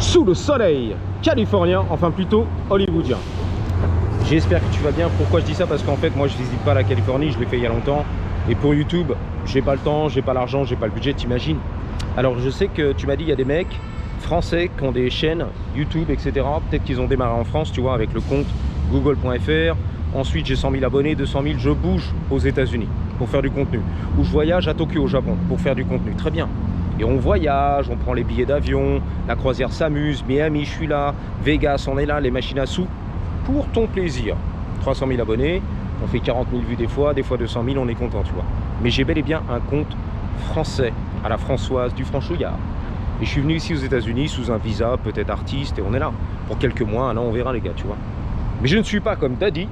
sous le soleil californien, enfin plutôt hollywoodien. J'espère que tu vas bien. Pourquoi je dis ça? Parce qu'en fait moi je visite pas la Californie, je l'ai fait il y a longtemps. Et pour YouTube, j'ai pas le temps, j'ai pas l'argent, j'ai pas le budget, t'imagines. Alors je sais que tu m'as dit il y a des mecs français qui ont des chaînes YouTube, etc. Peut-être qu'ils ont démarré en France, tu vois, avec le compte google.fr. Ensuite j'ai 100 000 abonnés, 200 000, je bouge aux États-Unis pour faire du contenu. Ou je voyage à Tokyo au Japon pour faire du contenu. Très bien. Et on voyage, on prend les billets d'avion, la croisière s'amuse, Miami, je suis là, Vegas, on est là, les machines à sous, pour ton plaisir. 300 000 abonnés, on fait 40 000 vues des fois 200 000, on est content, tu vois. Mais j'ai bel et bien un compte français, à la Françoise, du franchouillard. Et je suis venu ici aux États-Unis sous un visa, peut-être artiste, et on est là. Pour quelques mois, un an, on verra les gars, tu vois. Mais je ne suis pas comme Daddy,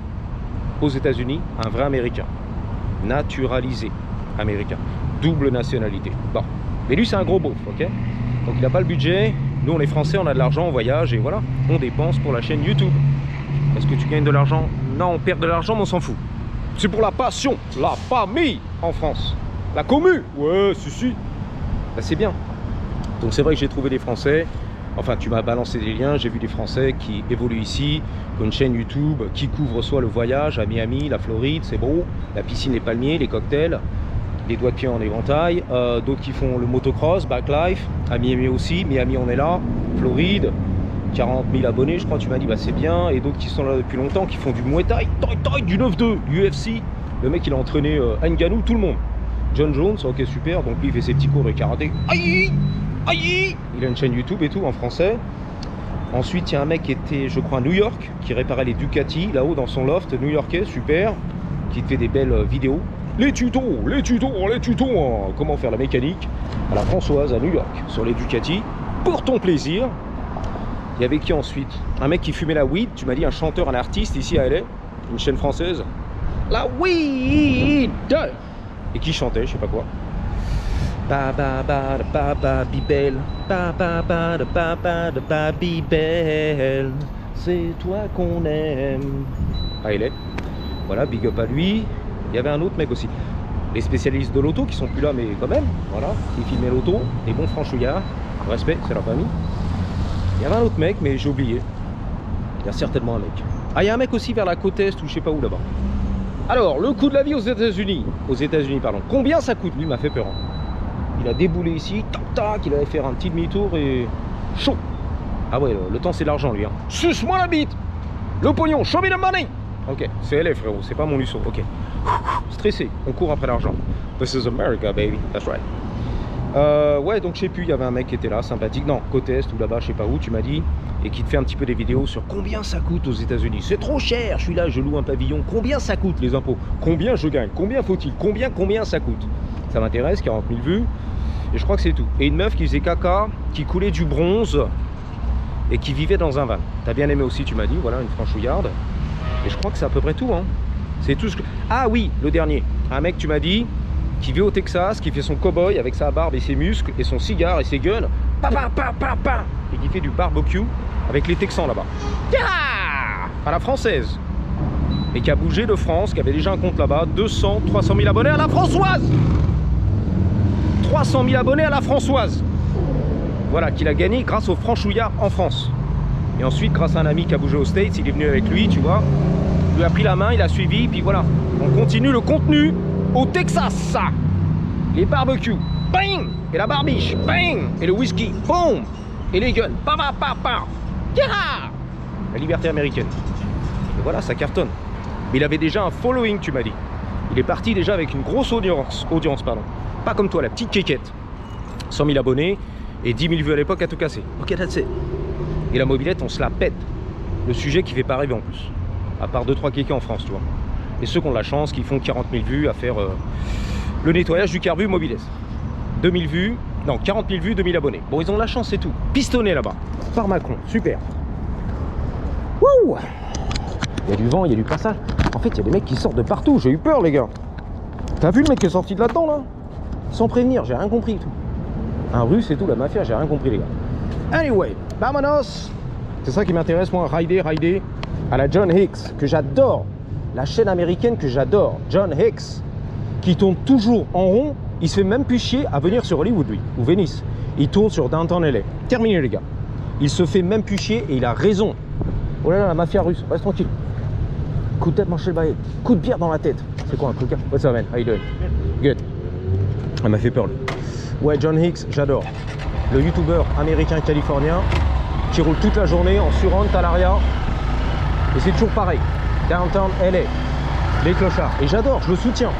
aux États-Unis, un vrai Américain. Naturalisé américain. Double nationalité. Bon. Mais lui, c'est un gros beauf, ok? Donc il n'a pas le budget. Nous, on est français, on a de l'argent, on voyage, et voilà. On dépense pour la chaîne YouTube. Est-ce que tu gagnes de l'argent? Non, on perd de l'argent, mais on s'en fout. C'est pour la passion, la famille en France. La commu. Ouais, si. Bah, c'est bien. Donc c'est vrai que j'ai trouvé des Français. Enfin, tu m'as balancé des liens, j'ai vu des Français qui évoluent ici, qui ont une chaîne YouTube qui couvre soit le voyage à Miami, la Floride, c'est beau, la piscine, les palmiers, les cocktails, les doigts de pied en éventail, d'autres qui font le motocross, backlife, à Miami aussi, Miami on est là, Floride, 40 000 abonnés je crois, tu m'as dit, bah c'est bien, et d'autres qui sont là depuis longtemps, qui font du Muay Thai, du 9-2, UFC, le mec il a entraîné Ngannou, tout le monde, John Jones, ok super, donc lui il fait ses petits cours de karaté, aïe. Il a une chaîne YouTube et tout en français. Ensuite il y a un mec qui était je crois à New York, qui réparait les Ducati là-haut dans son loft new-yorkais, super, qui fait des belles vidéos. Les tutos, hein, comment faire la mécanique à la Françoise à New York sur les Ducati pour ton plaisir. Il y avait qui ensuite? Un mec qui fumait la weed, tu m'as dit un chanteur, un artiste ici à LA, une chaîne française. La weed. Et qui chantait, je sais pas quoi. Bibel, Bibel, c'est toi qu'on aime. Ah, il est. Voilà, big up à lui. Il y avait un autre mec aussi. Les spécialistes de l'auto qui sont plus là, mais quand même, voilà, qui filmaient l'auto, des bons franchouillards. Respect, c'est leur famille. Il y avait un autre mec, mais j'ai oublié. Il y a certainement un mec. Ah, il y a un mec aussi vers la côte est ou je sais pas où là-bas. Alors, le coût de la vie aux États-Unis. Pardon. Combien ça coûte? Lui, il m'a fait peur. Hein. Il a déboulé ici, tac, il allait faire un petit demi-tour et chaud. Ah ouais, le temps c'est de l'argent lui. Hein. Suce-moi la bite. Le pognon, show me the money. Ok, c'est LF frérot, c'est pas mon lusso. Ok. Stressé, on court après l'argent. This is America baby, that's right. Ouais, donc je sais plus, il y avait un mec qui était là, sympathique. Non, côte est ou là-bas, je sais pas où, tu m'as dit. Et qui te fait un petit peu des vidéos sur combien ça coûte aux États-Unis. C'est trop cher, je suis là, je loue un pavillon. Combien ça coûte les impôts? Combien je gagne? Combien faut-il? Combien ça coûte? Ça m'intéresse, 40 000 vues. Et je crois que c'est tout. Et une meuf qui faisait caca, qui coulait du bronze et qui vivait dans un van. T'as bien aimé aussi, tu m'as dit, voilà, une franchouillarde. Et je crois que c'est à peu près tout, hein. C'est tout ce que... Ah oui, le dernier. Un mec, tu m'as dit, qui vit au Texas, qui fait son cow-boy avec sa barbe et ses muscles et son cigare et ses guns. Et qui fait du barbecue avec les Texans là-bas. À la française. Et qui a bougé de France, qui avait déjà un compte là-bas. 200, 300 000 abonnés à la Françoise. 300 000 abonnés à la Françoise. Voilà, qu'il a gagné grâce au franchouillard en France. Et ensuite, grâce à un ami qui a bougé aux States, il est venu avec lui, tu vois. Il lui a pris la main, il a suivi, puis voilà. On continue le contenu au Texas. Les barbecues, bang. Et la barbiche, bang. Et le whisky, boum. Et les guns, la liberté américaine. Et voilà, ça cartonne. Mais il avait déjà un following, tu m'as dit. Il est parti déjà avec une grosse audience, pardon. Pas comme toi, la petite quéquette. 100 000 abonnés et 10 000 vues à l'époque à tout casser. Ok, that's it. Et la mobilette, on se la pète. Le sujet qui fait pas rêver en plus. À part 2-3 kékés en France, tu vois. Et ceux qui ont de la chance, qui font 40 000 vues à faire le nettoyage du carbu mobilette. 2000 vues, non, 40 000 vues, 2000 abonnés. Bon, ils ont de la chance, c'est tout. Pistonné là-bas, par Macron, super. Wouh! Il y a du vent, il y a du passage. En fait, il y a des mecs qui sortent de partout. J'ai eu peur, les gars. T'as vu le mec qui est sorti de là-dedans, là? Sans prévenir, j'ai rien compris, tout. Un russe et tout, la mafia, j'ai rien compris, les gars. Anyway, vamonos. C'est ça qui m'intéresse, moi, rider à la John Hicks, que j'adore. La chaîne américaine que j'adore, John Hicks, qui tourne toujours en rond. Il se fait même plus chier à venir sur Hollywood, lui, ou Venice. Il tourne sur Downtown LA. Terminé, les gars. Il se fait même plus chier et il a raison. Oh là là, la mafia russe, reste tranquille. Coup de tête, manché le bail. Coup de bière dans la tête. C'est quoi un truc? What's up, man? How you doing? Good. Elle m'a fait peur, lui. Ouais, John Hicks, j'adore. Le youtubeur américain californien qui roule toute la journée en surround Talaria. Et c'est toujours pareil. Downtown LA. Les clochards. Et j'adore, je le soutiens.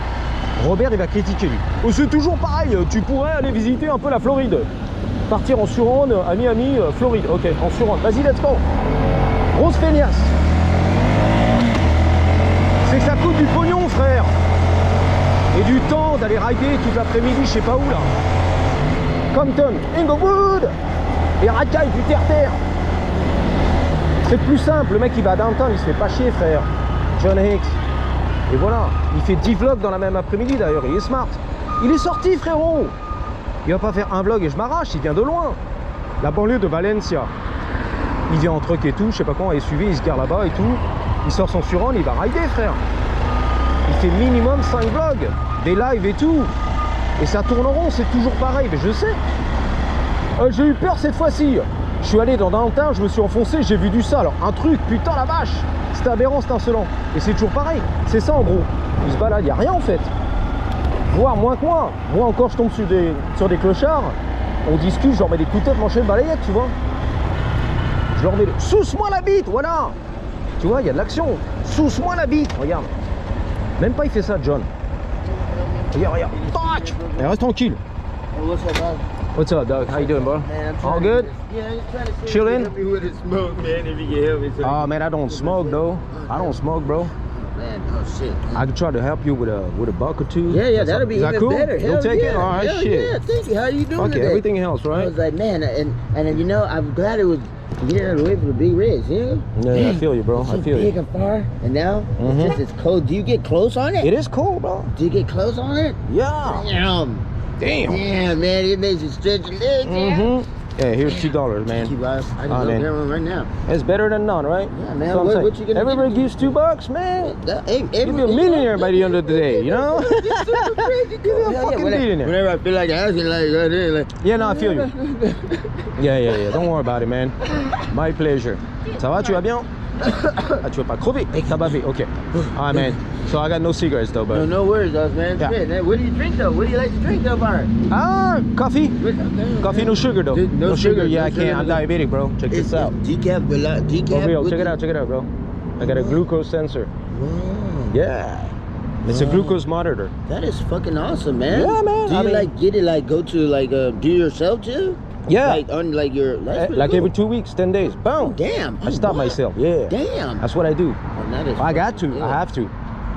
Robert, il va critiquer lui. Oh, c'est toujours pareil, tu pourrais aller visiter un peu la Floride. Partir en surround à Miami, Floride. Ok, en surround. Vas-y, let's go. Grosse feignasse. C'est que ça coûte du pognon, frère. Et du temps d'aller rider toute l'après-midi, je sais pas où là. Compton, Inglewood. Et racailles du terre-terre. C'est plus simple, le mec il va à downtown, il se fait pas chier, frère. John Hicks. Et voilà, il fait 10 vlogs dans la même après-midi d'ailleurs, il est smart. Il est sorti, frérot. Il va pas faire un vlog et je m'arrache, il vient de loin. La banlieue de Valencia. Il vient en truck et tout, je sais pas comment, SUV, il se gare là-bas et tout. Il sort son surround, il va rider, frère. Il fait minimum 5 vlogs, des lives et tout. Et ça tourne en rond, c'est toujours pareil, mais je sais. J'ai eu peur cette fois-ci. Je suis allé dans downtown, je me suis enfoncé, j'ai vu du sale. Alors, un truc, putain la vache. C'était aberrant, c'était insolent. Et c'est toujours pareil. C'est ça en gros. Ils se baladent, il n'y a rien en fait. Voire moins que moi. Moi encore, je tombe sur des clochards. On discute, je leur mets des coups de tête, manchette, balayette, tu vois. Je leur mets des... Sousse-moi la bite, voilà. Tu vois, il y a de l'action. Sousse-moi la bite, regarde. Même pas il fait ça, John. Regarde, regarde. Tac. Et reste tranquille. What's up, bro? What's up, Doug? How you doing, bro? Man, All good? Yeah, I'm trying to see Chillin'? help me with the smoke, man. If you can help me. Oh man, I don't smoke though. I don't smoke, bro. Man, oh shit. Man. I could try to help you with a buck or two. Yeah, that'll be Is that even cool? better. You'll Hell take yeah. it? All right, Hell shit. Yeah, thank you. How you doing Okay, today? everything else, I right? was like, man, and you know, I'm glad it was getting away from the big reds, you know? Yeah, I feel you, bro. I So feel big you. and far, and now Mhm. since it's cold, do you get close on it? It is cool, bro. Do you get close on it? Yeah. Damn. Damn. Damn, man, it makes you stretch your legs. Mm-hmm. Yeah, here's $2, Thank you, man. guys. I can Oh, go man. get one right now. It's better than none, right? Yeah, man. That's what I'm What saying. you gonna Everybody get? gives $2, man. Hey, You'll be a millionaire by the end of the day, you know? You're super crazy, You'll be a Yeah, fucking whenever, billionaire. whenever I feel like asking, like, Yeah, no, I feel you. Yeah. Don't worry about it, man. My pleasure. Ça va, tu vas bien? Ah, tu veux pas crever? T'as bavé, ok. Alright, man. So I got no cigarettes though, but... No worries, man. Yeah. Shit, man. What do you drink though? What do you like to drink though, Bar? Coffee? Coffee, no sugar though. No sugar, Yeah, no I can't. I'm sugar. diabetic, bro. Check this out. Decaf, decaf. For real, What check it do- out, bro. I got a glucose sensor. Wow. Yeah. It's a Wow. glucose monitor. That is fucking awesome, man. Yeah, man, Do you I mean- like get it like go to like do yourself too? Yeah. Like on like your that's pretty Like cool. every 2 weeks, 10 days. Boom. Damn. I stop wow. myself. Yeah. Damn. That's what I do. Oh, that is I got to. fucking I good. have to.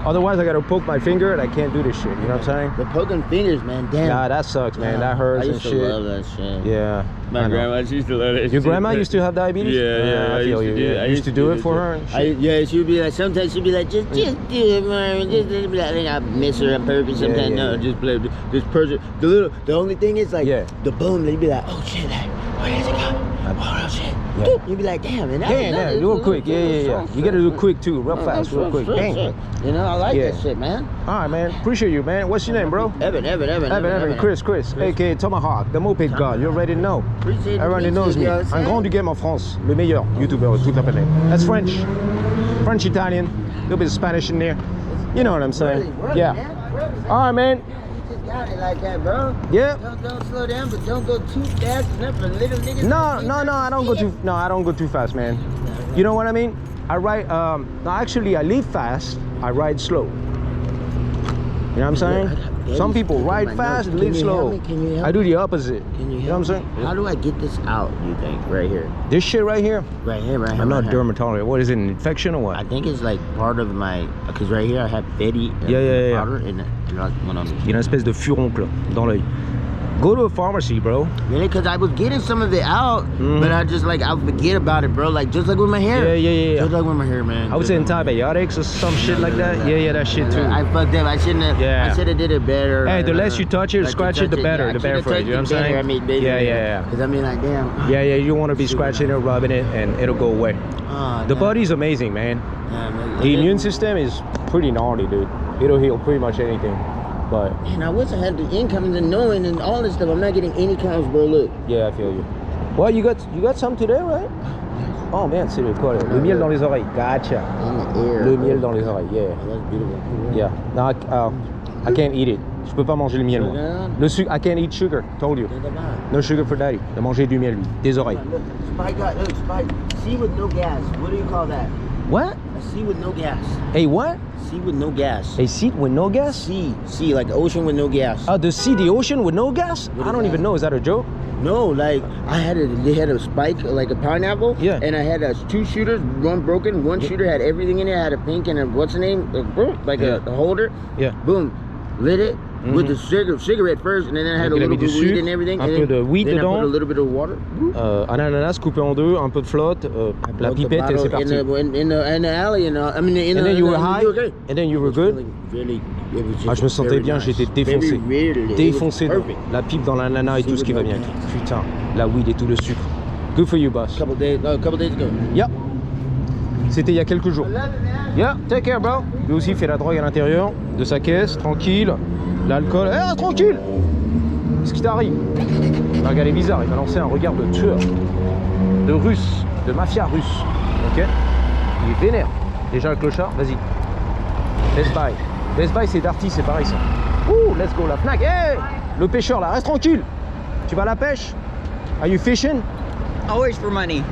Otherwise, I got to poke my finger and I can't do this shit. You know what I'm saying? The poking fingers, man. Damn. Nah, that sucks, man. That hurts I and used shit. to love that shit. Yeah. My I know. grandma, she used to love that Your shit. grandma used to have diabetes? Yeah, I feel you. Yeah. I used to do it for her. And shit. Yeah, she'd be like, sometimes she'd be like, just do it, man. Just be like, I think I miss her on purpose. Sometimes yeah, no, yeah. just play this person. The only thing is like, Yeah. the bone. They'd be like, oh shit, like, where does it go? Oh shit. Yeah. Doop. You'd be like, damn, man. Yeah, do it quick. Yeah. You got to do it quick too, real fast, real quick. Bang. You know, I like Yeah. that shit, man. All right, man. Appreciate you, man. What's your name, bro? Evan. Chris, aka Tomahawk, the moped god. You already know. Appreciate it, Everybody knows me. you know what I'm Un grand saying? du game en France. Le meilleur YouTuber de toute la planète. That's French. French, Italian. A little bit of Spanish in there. You know what I'm saying? Yeah. All right, man. You just got it like that, bro. Yeah. Don't slow down, but don't go too fast enough for little niggas. No, I don't go too fast, man. You know what I mean? I ride no, actually I live fast, I ride slow. You know what I'm saying? Some people ride fast and live slow. Can you help I do the opposite. Can you You know what I'm help saying? me? How do I get this out, you think? Right here. This shit right here, Right here, right here. I'm not right here. dermatologist. What is it, an infection or I what? think it's like part of my, because right here I have fatty Yeah. powder and like one on Il y a une espèce de furoncle dans l'œil. Go to a pharmacy, bro. Really? Because I was getting some of it out, but I just like, I forget about it, bro. Like, just like with my hair. Yeah. Just like with my hair, man. I would say antibiotics or some shit like that. Yeah, that shit too. I fucked up. I shouldn't have. Yeah. I should have did it better. Hey, the less you touch it, Like, scratch it, the better. The better for you. You know what I'm saying? I mean, basically. Yeah. Because I mean, like, damn. Yeah, you don't want to be scratching it, rubbing it, and it'll go away. Oh, The damn. body's amazing, man. Yeah, man. The immune system is pretty gnarly, dude. It'll heal pretty much anything. But Man, I wish I had the income and the knowing and all this stuff. I'm not getting any counts, bro. Look. yeah, I feel you. What, you got some today, right? Oh man, c'est le quoi? Le miel dans les oreilles. Gotcha. In the air. Le miel dans les oreilles, yeah. Oh, that's beautiful. Yeah. No, I can't eat it. Je peux pas manger le miel, moi. Sugar? Le sucre, I can't eat sugar. Told you. No sugar for daddy. De manger du miel, lui. Des oreilles. Look, Spike got, look, Spike, sea with no gas. What do you call that? What? A sea with no gas. Hey, what? Sea with no gas. A seat with no gas? Sea, like the ocean with no gas. Oh, the ocean with no gas? What I is don't that? even know. Is that a joke? No, like they had a spike, like a pineapple. Yeah. And I had 2 shooters, one broken, one shooter had everything in it. I had a pink and a, what's the name? Like Yeah. a holder. Yeah. Boom. Lit it with the cigarette first, and then I had Donc, a il a little mis bit du of weed sucre, and everything. un and peu then, de weed then dedans. I put a little bit of water. Un ananas coupé en deux, un peu de flotte, la Broke the pipette et bottle c'est parti. in the alley, and I mean, And then you were high, okay. and then you were good. Ah, je me sentais bien, j'étais défoncé. Défoncé, la pipe dans l'ananas et tout ce qui va bien. Putain, la weed et tout le sucre. Good for you, boss. Couple days ago. Yeah. C'était il y a quelques jours. Yeah, take care, bro. Lui aussi fait la drogue à l'intérieur de sa caisse, tranquille. L'alcool, tranquille. Qu'est-ce qui t'arrive? Il va regarder bizarre, il va lancer un regard de tueur, de russe, de mafia russe. Ok? Il est vénère. Déjà le clochard, vas-y. Best Buy. Best Buy c'est Darty, c'est pareil ça. Ouh, let's go la Fnac. Hey, le pêcheur là, reste tranquille. Tu vas à la pêche? Are you fishing? Always for money.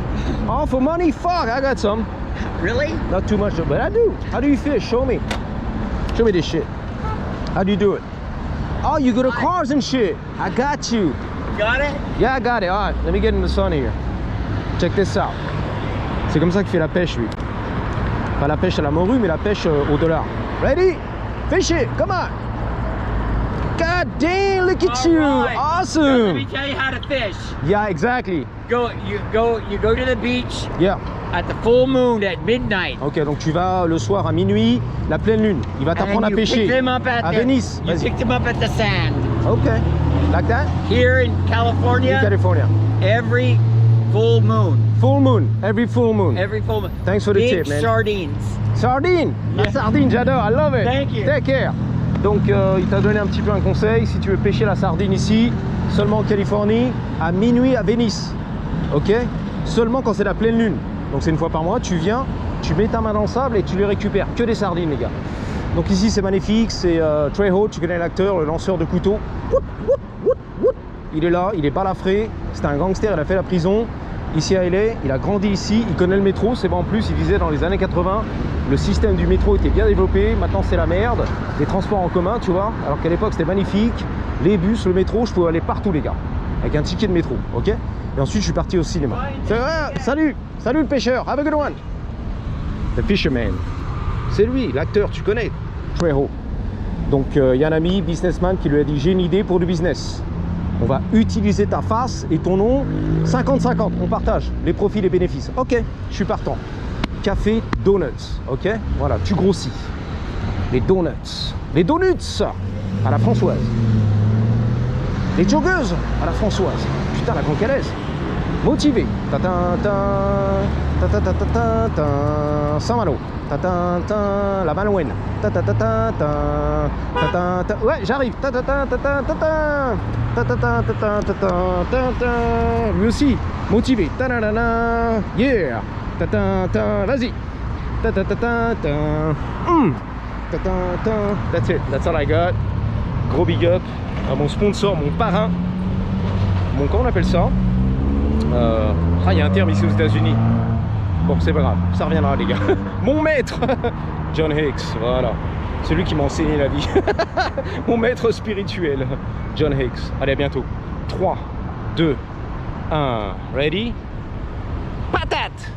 Oh, for money? Fuck, I got some. Really? Not too much, but I do. How do you fish? Show me. Show me this shit. How do you do it? Oh, you go to cars and shit. I got you. Got it? Yeah, I got it. All right, let me get in the sun here. Check this out. C'est comme ça qu'il fait la pêche, lui. Pas la pêche à la morue, mais la pêche au dollar. Ready? Fish it. Come on. God damn, look at you. All right. Now, let Awesome. me tell you how to fish. Yeah, exactly. You go to the beach Yeah. at the full moon at midnight. Ok, donc tu vas le soir à minuit, la pleine lune. Il va And t'apprendre à you pêcher. pick them up at À Venise. You Vas-y. pick them up at the sand. Ok. Like that? Here in In California, California. every full moon. Full moon. Every full moon. Every full moon. Thanks for the Big tip, man. sardines. Sardine. La Yeah. sardine, j'adore. I love it. Thank you. Take care. Donc, il t'a donné un petit peu un conseil. Si tu veux pêcher la sardine ici, seulement en Californie, à minuit à Venise. Ok? Seulement quand c'est la pleine lune. Donc, c'est une fois par mois. Tu viens, tu mets ta main dans le sable et tu les récupères. Que des sardines, les gars. Donc, ici, c'est magnifique. C'est Trejo. Tu connais l'acteur, le lanceur de couteau. Il est là, il est balafré. C'est un gangster, il a fait la prison. Ici à LA, il a grandi ici, il connaît le métro, c'est bon. En plus, il disait dans les années 80, le système du métro était bien développé, maintenant c'est la merde, les transports en commun, tu vois, alors qu'à l'époque c'était magnifique, les bus, le métro, je pouvais aller partout les gars, avec un ticket de métro, ok? Et ensuite je suis parti au cinéma. Salut le pêcheur, have a good one. The Fisherman, c'est lui, l'acteur, tu connais, Trejo. Donc il y a un ami, businessman, qui lui a dit, j'ai une idée pour du business. On va utiliser ta face et ton nom, 50-50, on partage les profits, les bénéfices. Ok, je suis partant. Café, donuts, ok? Voilà, tu grossis. Les donuts à la Françoise. Les joggeuses à la Françoise. Putain, la cancalaise. Motivé. Saint-Malo. La Malouine. Ouais, j'arrive. Lui aussi, motivé. Yeah. Vas-y. That's it. That's all I got. Gros big up à mon sponsor, mon parrain. Comment on appelle ça? Il y a un terme ici aux États-Unis. Bon, c'est pas grave, ça reviendra les gars. Mon maître, John Hicks, voilà. C'est lui qui m'a enseigné la vie. Mon maître spirituel, John Hicks. Allez, à bientôt. 3, 2, 1, ready? Patate!